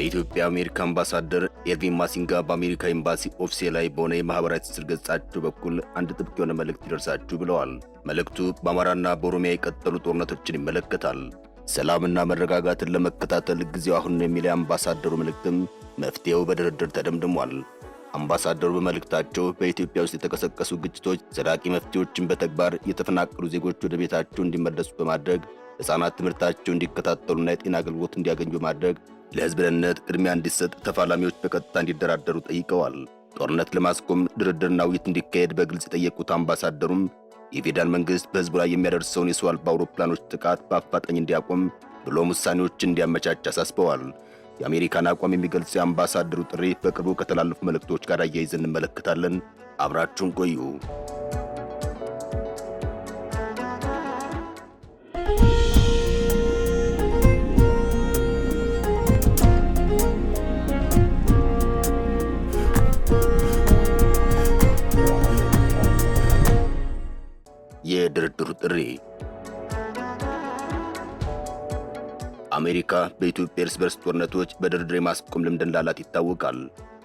የኢትዮጵያ አሜሪካ አምባሳደር ኤርቪን ማሲንጋ በአሜሪካ ኤምባሲ ኦፊሴላዊ በሆነ የማህበራዊ ትስስር ገጻቸው በኩል አንድ ጥብቅ የሆነ መልእክት ይደርሳችሁ ብለዋል። መልእክቱ በአማራና በኦሮሚያ የቀጠሉ ጦርነቶችን ይመለከታል። ሰላምና መረጋጋትን ለመከታተል ጊዜው አሁን ነው የሚለው የአምባሳደሩ መልእክትም መፍትሄው በድርድር ተደምድሟል። አምባሳደሩ በመልእክታቸው በኢትዮጵያ ውስጥ የተቀሰቀሱ ግጭቶች ዘላቂ መፍትሄዎችን በተግባር የተፈናቀሉ ዜጎች ወደ ቤታቸው እንዲመለሱ በማድረግ ሕፃናት ትምህርታቸው እንዲከታተሉና የጤና አገልግሎት እንዲያገኙ በማድረግ ለሕዝብ ደህንነት ቅድሚያ እንዲሰጥ ተፋላሚዎች በቀጥታ እንዲደራደሩ ጠይቀዋል። ጦርነት ለማስቆም ድርድርና ውይይት እንዲካሄድ በግልጽ የጠየቁት አምባሳደሩም የፌዴራል መንግሥት በሕዝቡ ላይ የሚያደርሰውን የሰው አልባ አውሮፕላኖች ጥቃት በአፋጣኝ እንዲያቆም ብሎም ውሳኔዎችን እንዲያመቻች አሳስበዋል። የአሜሪካን አቋም የሚገልጽ የአምባሳደሩ ጥሪ በቅርቡ ከተላለፉ መልእክቶች ጋር አያይዘን እንመለከታለን። አብራችሁን ቆዩ። የድርድሩ ጥሪ። አሜሪካ በኢትዮጵያ እርስ በርስ ጦርነቶች በድርድር የማስቆም ልምድ እንዳላት ይታወቃል።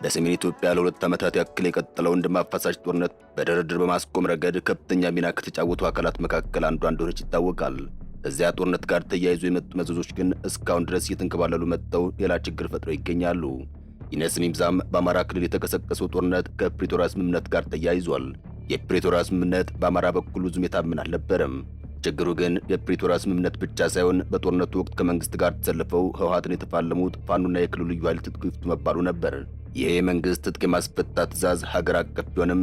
በሰሜን ኢትዮጵያ ለሁለት ዓመታት ያክል የቀጠለውን ደም አፋሳሽ ጦርነት በድርድር በማስቆም ረገድ ከፍተኛ ሚና ከተጫወቱ አካላት መካከል አንዷ እንደሆነች ይታወቃል። ከዚያ ጦርነት ጋር ተያይዞ የመጡ መዘዞች ግን እስካሁን ድረስ እየተንከባለሉ መጥተው ሌላ ችግር ፈጥረው ይገኛሉ። ይነስም ይብዛም በአማራ ክልል የተቀሰቀሰው ጦርነት ከፕሪቶሪያ ስምምነት ጋር ተያይዟል። የፕሪቶሪያ ስምምነት በአማራ በኩል ብዙም የታመነ አልነበረም። ችግሩ ግን የፕሪቶሪያ ስምምነት ብቻ ሳይሆን በጦርነቱ ወቅት ከመንግስት ጋር ተሰልፈው ህወሓትን የተፋለሙት ፋኖና የክልሉ ልዩ ኃይል ትጥቅ ይፍቱ መባሉ ነበር። ይሄ የመንግስት ትጥቅ የማስፈታት ትዕዛዝ ሀገር አቀፍ ቢሆንም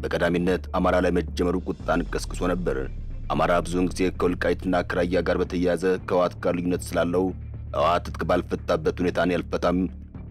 በቀዳሚነት አማራ ላይ መጀመሩ ቁጣን ቀስቅሶ ነበር። አማራ ብዙውን ጊዜ ከወልቃይትና ከራያ ጋር በተያያዘ ከህወሓት ጋር ልዩነት ስላለው ህወሓት ትጥቅ ባልፈታበት ሁኔታን ያልፈታም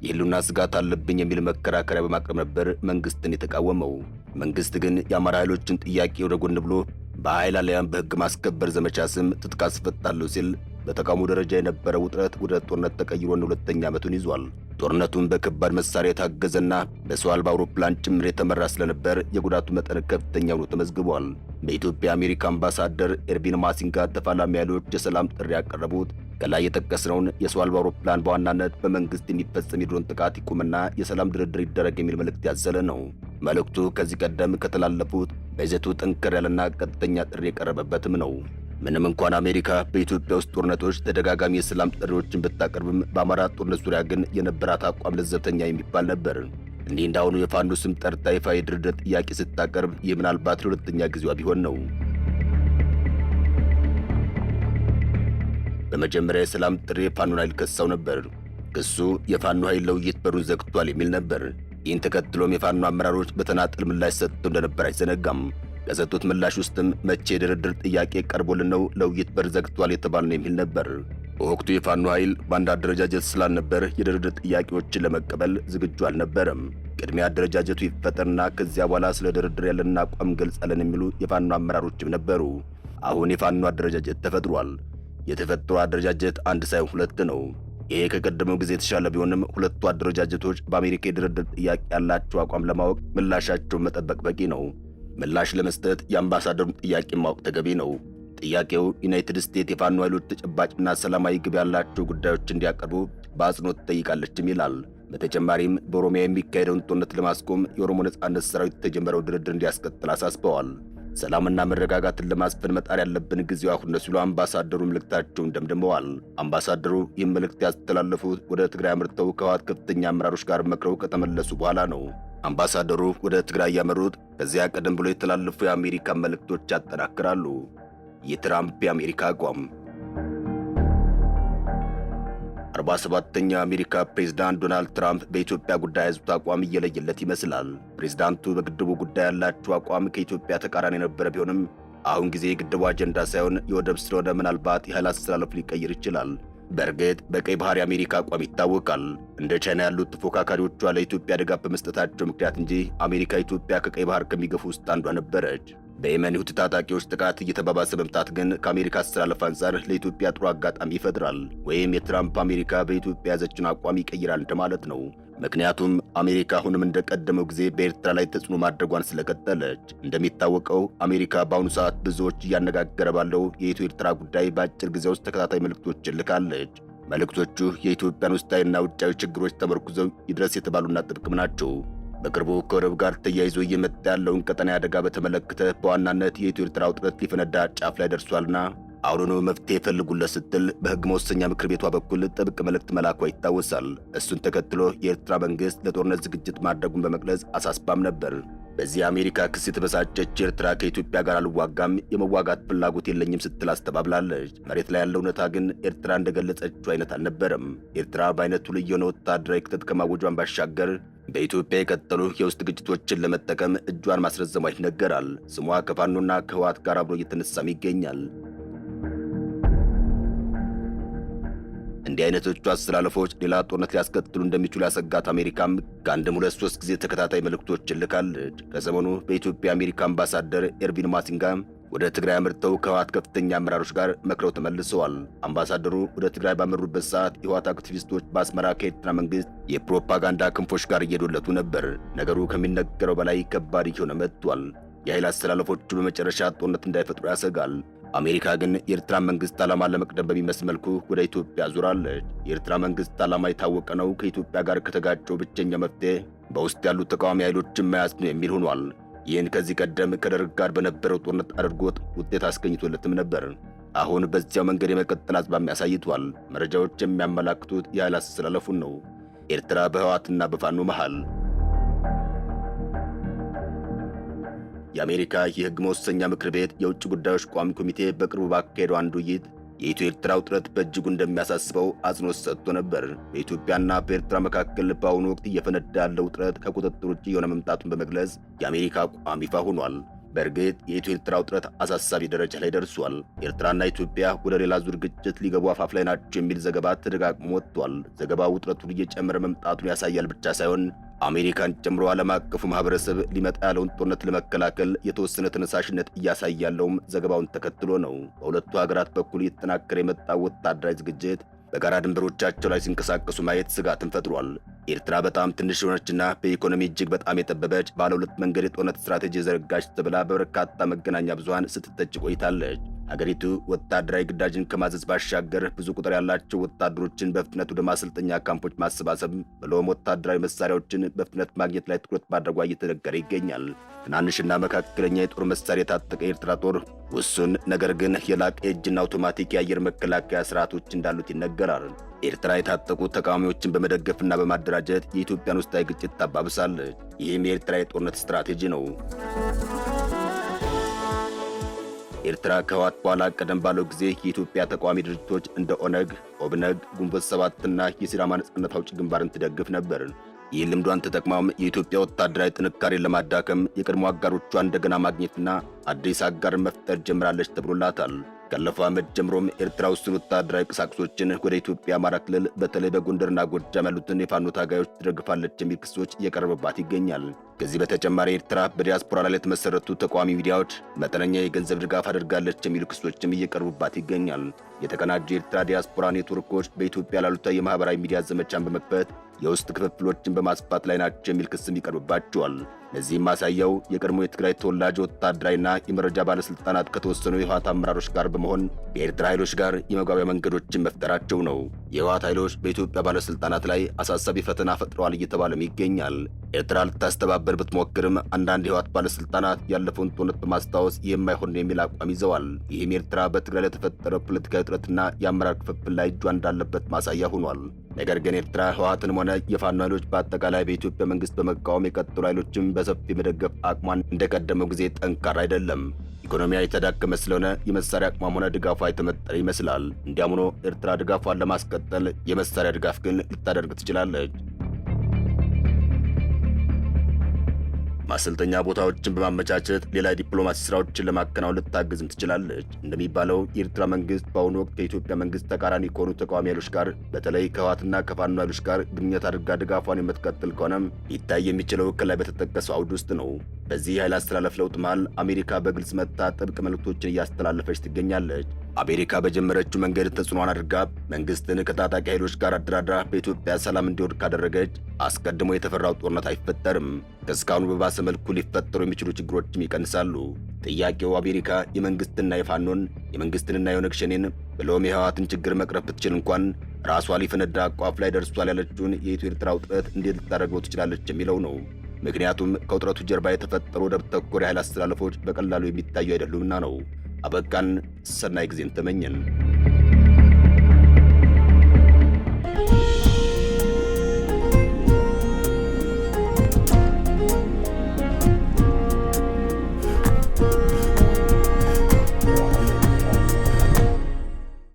የህልውና ስጋት አለብኝ የሚል መከራከሪያ በማቅረብ ነበር መንግስትን የተቃወመው። መንግስት ግን የአማራ ኃይሎችን ጥያቄ ወደ ጎን ብሎ በኃይል አለያም በህግ ማስከበር ዘመቻ ስም ትጥቅ አስፈታለሁ ሲል በተቃውሞ ደረጃ የነበረው ውጥረት ወደ ጦርነት ተቀይሮ ሁለተኛ ዓመቱን ይዟል። ጦርነቱን በከባድ መሳሪያ የታገዘና በሰው አልባ አውሮፕላን ጭምር የተመራ ስለነበር የጉዳቱ መጠን ከፍተኛ ሆኖ ተመዝግቧል። በኢትዮጵያ አሜሪካ አምባሳደር ኤርቪን ማሲንጋ ተፋላሚ ኃይሎች የሰላም ጥሪ ያቀረቡት ከላይ የጠቀስነውን የሰው አልባ አውሮፕላን በዋናነት በመንግስት የሚፈጸም የድሮን ጥቃት ይቁምና የሰላም ድርድር ይደረግ የሚል መልእክት ያዘለ ነው። መልእክቱ ከዚህ ቀደም ከተላለፉት በይዘቱ ጠንከር ያለና ቀጥተኛ ጥሪ የቀረበበትም ነው። ምንም እንኳን አሜሪካ በኢትዮጵያ ውስጥ ጦርነቶች ተደጋጋሚ የሰላም ጥሪዎችን ብታቀርብም በአማራ ጦርነት ዙሪያ ግን የነበራት አቋም ለዘብተኛ የሚባል ነበር። እንዲህ እንዳሁኑ የፋኖ ስም ጠርታ ይፋ የድርድር ጥያቄ ስታቀርብ ይህ ምናልባት ለሁለተኛ ጊዜዋ ቢሆን ነው። በመጀመሪያ የሰላም ጥሪ የፋኖን ኃይል ከሳው ነበር። ክሱ የፋኖ ኃይል ለውይይት በሩን ዘግቷል የሚል ነበር። ይህን ተከትሎም የፋኖ አመራሮች በተናጠል ምላሽ ሰጥተው እንደነበር አይዘነጋም። ከሰጡት ምላሽ ውስጥም መቼ የድርድር ጥያቄ ቀርቦልን ነው ለውይይት በር ዘግቷል የተባለ ነው የሚል ነበር። በወቅቱ የፋኖ ኃይል በአንድ አደረጃጀት ስላልነበር የድርድር ጥያቄዎችን ለመቀበል ዝግጁ አልነበረም። ቅድሚያ አደረጃጀቱ ይፈጠርና ከዚያ በኋላ ስለ ድርድር ያለን አቋም ገልጻለን የሚሉ የፋኖ አመራሮችም ነበሩ። አሁን የፋኖ አደረጃጀት ተፈጥሯል። የተፈጠረው አደረጃጀት አንድ ሳይሆን ሁለት ነው። ይሄ ከቀደመው ጊዜ የተሻለ ቢሆንም ሁለቱ አደረጃጀቶች በአሜሪካ የድርድር ጥያቄ ያላቸው አቋም ለማወቅ ምላሻቸውን መጠበቅ በቂ ነው። ምላሽ ለመስጠት የአምባሳደሩን ጥያቄ ማወቅ ተገቢ ነው። ጥያቄው ዩናይትድ ስቴትስ የፋኖ ኃይሎች ተጨባጭና ሰላማዊ ግብ ያላቸው ጉዳዮች እንዲያቀርቡ በአጽንኦት ትጠይቃለችም ይላል። በተጨማሪም በኦሮሚያ የሚካሄደውን ጦርነት ለማስቆም የኦሮሞ ነጻነት ሰራዊት የተጀመረው ድርድር እንዲያስቀጥል አሳስበዋል። ሰላምና መረጋጋትን ለማስፈን መጣር ያለብን ጊዜው አሁን ነው ሲሉ አምባሳደሩ መልእክታቸውን ደምድመዋል። አምባሳደሩ ይህን መልእክት ያስተላለፉት ወደ ትግራይ አምርተው ከህወሓት ከፍተኛ አመራሮች ጋር መክረው ከተመለሱ በኋላ ነው። አምባሳደሩ ወደ ትግራይ ያመሩት ከዚያ ቀደም ብሎ የተላለፉ የአሜሪካ መልእክቶች ያጠናክራሉ። የትራምፕ የአሜሪካ አቋም 47ኛው የአሜሪካ ፕሬዝዳንት ዶናልድ ትራምፕ በኢትዮጵያ ጉዳይ ያዙት አቋም እየለየለት ይመስላል። ፕሬዝዳንቱ በግድቡ ጉዳይ ያላቸው አቋም ከኢትዮጵያ ተቃራኒ የነበረ ቢሆንም አሁን ጊዜ የግድቡ አጀንዳ ሳይሆን የወደብ ስለሆነ ምናልባት የኃይል አስተላለፍ ሊቀይር ይችላል። በእርግጥ በቀይ ባህር የአሜሪካ አቋም ይታወቃል። እንደ ቻይና ያሉት ተፎካካሪዎቿ ለኢትዮጵያ ድጋፍ በመስጠታቸው ምክንያት እንጂ አሜሪካ ኢትዮጵያ ከቀይ ባህር ከሚገፉ ውስጥ አንዷ ነበረች። በየመን ሁቲ ታጣቂዎች ጥቃት እየተባባሰ መምጣት ግን ከአሜሪካ አስተላለፍ አንጻር ለኢትዮጵያ ጥሩ አጋጣሚ ይፈጥራል። ወይም የትራምፕ አሜሪካ በኢትዮጵያ ያዘችውን አቋም ይቀይራል እንደማለት ነው። ምክንያቱም አሜሪካ አሁንም እንደቀደመው ጊዜ በኤርትራ ላይ ተጽዕኖ ማድረጓን ስለቀጠለች። እንደሚታወቀው አሜሪካ በአሁኑ ሰዓት ብዙዎች እያነጋገረ ባለው የኢትዮ ኤርትራ ጉዳይ በአጭር ጊዜ ውስጥ ተከታታይ መልእክቶችን ልካለች። መልእክቶቹ የኢትዮጵያን ውስጣዊና ውጫዊ ችግሮች ተመርኩዘው ይድረስ የተባሉና ጥብቅም ናቸው። በቅርቡ ከወደብ ጋር ተያይዞ እየመጣ ያለውን ቀጠናዊ አደጋ በተመለከተ በዋናነት የኢትዮ ኤርትራ ውጥረት ሊፈነዳ ጫፍ ላይ ደርሷልና አሁኑኑ መፍትሄ ፈልጉለት ስትል በሕግ መወሰኛ ምክር ቤቷ በኩል ጥብቅ መልእክት መላኳ ይታወሳል። እሱን ተከትሎ የኤርትራ መንግሥት ለጦርነት ዝግጅት ማድረጉን በመግለጽ አሳስባም ነበር። በዚህ አሜሪካ ክስ የተበሳጨች ኤርትራ ከኢትዮጵያ ጋር አልዋጋም፣ የመዋጋት ፍላጎት የለኝም ስትል አስተባብላለች። መሬት ላይ ያለው እውነታ ግን ኤርትራ እንደገለጸችው አይነት አልነበረም። ኤርትራ በአይነቱ ልዩ የሆነ ወታደራዊ ክተት ከማወጇን ባሻገር በኢትዮጵያ የቀጠሉ የውስጥ ግጭቶችን ለመጠቀም እጇን ማስረዘሟ ይነገራል። ስሟ ከፋኖና ከህወሓት ጋር አብሮ እየተነሳም ይገኛል። እንዲህ አይነቶቹ አስተላለፎች ሌላ ጦርነት ሊያስከትሉ እንደሚችሉ ያሰጋት አሜሪካም ከአንድም ሁለት ሶስት ጊዜ ተከታታይ መልእክቶችን ልካለች። ከሰሞኑ በኢትዮጵያ አሜሪካ አምባሳደር ኤርቪን ማሲንጋ ወደ ትግራይ አምርተው ከህወሓት ከፍተኛ አመራሮች ጋር መክረው ተመልሰዋል። አምባሳደሩ ወደ ትግራይ ባመሩበት ሰዓት የህወሓት አክቲቪስቶች በአስመራ ከኤርትራ መንግስት የፕሮፓጋንዳ ክንፎች ጋር እየዶለቱ ነበር። ነገሩ ከሚነገረው በላይ ከባድ እየሆነ መጥቷል። የኃይል አስተላለፎቹ በመጨረሻ ጦርነት እንዳይፈጥሩ ያሰጋል። አሜሪካ ግን የኤርትራ መንግስት ዓላማ ለመቅደም በሚመስል መልኩ ወደ ኢትዮጵያ ዙራለች። የኤርትራ መንግስት ዓላማ የታወቀ ነው፣ ከኢትዮጵያ ጋር ከተጋጨው ብቸኛ መፍትሄ በውስጥ ያሉት ተቃዋሚ ኃይሎችን መያዝ ነው የሚል ሆኗል። ይህን ከዚህ ቀደም ከደርግ ጋር በነበረው ጦርነት አድርጎት ውጤት አስገኝቶለትም ነበር። አሁን በዚያው መንገድ የመቀጠል አዝማሚያ አሳይቷል። መረጃዎች የሚያመላክቱት የኃይል አስተላለፉን ነው። ኤርትራ በህወሓትና በፋኖ መሃል የአሜሪካ የሕግ መወሰኛ ምክር ቤት የውጭ ጉዳዮች ቋሚ ኮሚቴ በቅርቡ ባካሄደው አንድ ውይይት የኢትዮ ኤርትራ ውጥረት በእጅጉ እንደሚያሳስበው አጽንኦት ሰጥቶ ነበር። በኢትዮጵያና በኤርትራ መካከል በአሁኑ ወቅት እየፈነዳ ያለው ውጥረት ከቁጥጥር ውጭ የሆነ መምጣቱን በመግለጽ የአሜሪካ አቋም ይፋ ሆኗል። በእርግጥ የኢትዮ ኤርትራ ውጥረት አሳሳቢ ደረጃ ላይ ደርሷል። ኤርትራና ኢትዮጵያ ወደ ሌላ ዙር ግጭት ሊገቡ አፋፍ ላይ ናቸው የሚል ዘገባ ተደጋግሞ ወጥቷል። ዘገባው ውጥረቱን እየጨመረ መምጣቱን ያሳያል ብቻ ሳይሆን አሜሪካን ጨምሮ ዓለም አቀፉ ማህበረሰብ ሊመጣ ያለውን ጦርነት ለመከላከል የተወሰነ ተነሳሽነት እያሳየ ያለውም ዘገባውን ተከትሎ ነው። በሁለቱ ሀገራት በኩል እየተጠናከረ የመጣው ወታደራዊ ዝግጅት በጋራ ድንበሮቻቸው ላይ ሲንቀሳቀሱ ማየት ስጋትን ፈጥሯል። ኤርትራ በጣም ትንሽ የሆነችና በኢኮኖሚ እጅግ በጣም የጠበበች ባለ ሁለት መንገድ የጦርነት ስትራቴጂ የዘረጋች ተብላ በበርካታ መገናኛ ብዙሃን ስትተች ቆይታለች። አገሪቱ ወታደራዊ ግዳጅን ከማዘዝ ባሻገር ብዙ ቁጥር ያላቸው ወታደሮችን በፍጥነት ወደ ማሰልጠኛ ካምፖች ማሰባሰብ ብሎም ወታደራዊ መሳሪያዎችን በፍጥነት ማግኘት ላይ ትኩረት ማድረጓ እየተነገረ ይገኛል። ትናንሽና መካከለኛ የጦር መሳሪያ የታጠቀ የኤርትራ ጦር ውሱን ነገር ግን የላቀ የእጅና አውቶማቲክ የአየር መከላከያ ስርዓቶች እንዳሉት ይነገራል። ኤርትራ የታጠቁ ተቃዋሚዎችን በመደገፍና በማደራጀት የኢትዮጵያን ውስጣዊ ግጭት ታባብሳለች። ይህም የኤርትራ የጦርነት ስትራቴጂ ነው። ኤርትራ ከህወሓት በኋላ ቀደም ባለው ጊዜ የኢትዮጵያ ተቃዋሚ ድርጅቶች እንደ ኦነግ፣ ኦብነግ፣ ግንቦት ሰባትና የሲዳማ ነጻነት አውጪ ግንባርን ትደግፍ ነበር። ይህ ልምዷን ተጠቅማም የኢትዮጵያ ወታደራዊ ጥንካሬን ለማዳከም የቀድሞ አጋሮቿን እንደገና ማግኘትና አዲስ አጋር መፍጠር ጀምራለች ተብሎላታል። ካለፈው ዓመት ጀምሮም ኤርትራ ውስን ወታደራዊ ቁሳቁሶችን ወደ ኢትዮጵያ አማራ ክልል በተለይ በጎንደርና ጎጃም ያሉትን የፋኖ ታጋዮች ትደግፋለች የሚል ክሶች እየቀረበባት ይገኛል። ከዚህ በተጨማሪ ኤርትራ በዲያስፖራ ላይ የተመሰረቱ ተቃዋሚ ሚዲያዎች መጠነኛ የገንዘብ ድጋፍ አድርጋለች የሚሉ ክሶችም እየቀረቡባት ይገኛል። የተቀናጁ የኤርትራ ዲያስፖራ ኔትወርኮች በኢትዮጵያ ላሉት የማህበራዊ ሚዲያ ዘመቻን በመክፈት የውስጥ ክፍፍሎችን በማስፋት ላይ ናቸው የሚል ክስም ይቀርብባቸዋል። ለዚህም ማሳያው የቀድሞ የትግራይ ተወላጅ ወታደራዊና የመረጃ ባለስልጣናት ከተወሰኑ የህወሓት አመራሮች ጋር በመሆን የኤርትራ ኃይሎች ጋር የመግባቢያ መንገዶችን መፍጠራቸው ነው። የህወሓት ኃይሎች በኢትዮጵያ ባለስልጣናት ላይ አሳሳቢ ፈተና ፈጥረዋል እየተባለም ይገኛል። ኤርትራ ልታስተባበር ብትሞክርም አንዳንድ የህወሓት ባለስልጣናት ያለፈውን ጦርነት በማስታወስ የማይሆን የሚል አቋም ይዘዋል። ይህም ኤርትራ በትግራይ ለተፈጠረው ፖለቲካዊ ውጥረትና የአመራር ክፍፍል ላይ እጇ እንዳለበት ማሳያ ሆኗል። ነገር ግን ኤርትራ ህወሓትንም ሆነ የፋኖ ኃይሎች በአጠቃላይ በኢትዮጵያ መንግስት በመቃወም የቀጠሉ ኃይሎችም በሰፊ የመደገፍ አቅሟን እንደቀደመው ጊዜ ጠንካራ አይደለም። ኢኮኖሚያ የተዳከመ ስለሆነ የመሳሪያ አቅሟም ሆነ ድጋፏ የተመጠረ ይመስላል። እንዲያም ሆኖ ኤርትራ ድጋፏን ለማስቀጠል የመሳሪያ ድጋፍ ግን ልታደርግ ትችላለች። ማሰልጠኛ ቦታዎችን በማመቻቸት ሌላ ዲፕሎማሲ ስራዎችን ለማከናወን ልታግዝም ትችላለች። እንደሚባለው የኤርትራ መንግስት በአሁኑ ወቅት ከኢትዮጵያ መንግስት ተቃራኒ ከሆኑ ተቃዋሚ ኃይሎች ጋር በተለይ ከህወሓትና ከፋኖ ኃይሎች ጋር ግንኙነት አድርጋ ድጋፏን የምትቀጥል ከሆነም ሊታይ የሚችለው ከላይ በተጠቀሰው አውድ ውስጥ ነው። በዚህ ኃይል አስተላለፍ ለውጥ መሃል አሜሪካ በግልጽ መጥታ ጥብቅ መልእክቶችን እያስተላለፈች ትገኛለች። አሜሪካ በጀመረችው መንገድ ተጽዕኖን አድርጋ መንግስትን ከታጣቂ ኃይሎች ጋር አደራድራ በኢትዮጵያ ሰላም እንዲወርድ ካደረገች አስቀድሞ የተፈራው ጦርነት አይፈጠርም። ከእስካሁኑ በባሰ መልኩ ሊፈጠሩ የሚችሉ ችግሮችም ይቀንሳሉ። ጥያቄው አሜሪካ የመንግስትንና የኦነግ ሸኔን ብሎም የህወሓትን ችግር መቅረፍ ብትችል እንኳን ራሷ ሊፈነዳ አቋፍ ላይ ደርሷል ያለችውን የኢትዮ ኤርትራ ውጥረት እንዴት ልታደርገው ትችላለች የሚለው ነው። ምክንያቱም ከውጥረቱ ጀርባ የተፈጠሩ ወደብ ተኮር የኃይል አስተላለፎች በቀላሉ የሚታዩ አይደሉምና ነው። አበቃን። ሰናይ ጊዜን ተመኘን።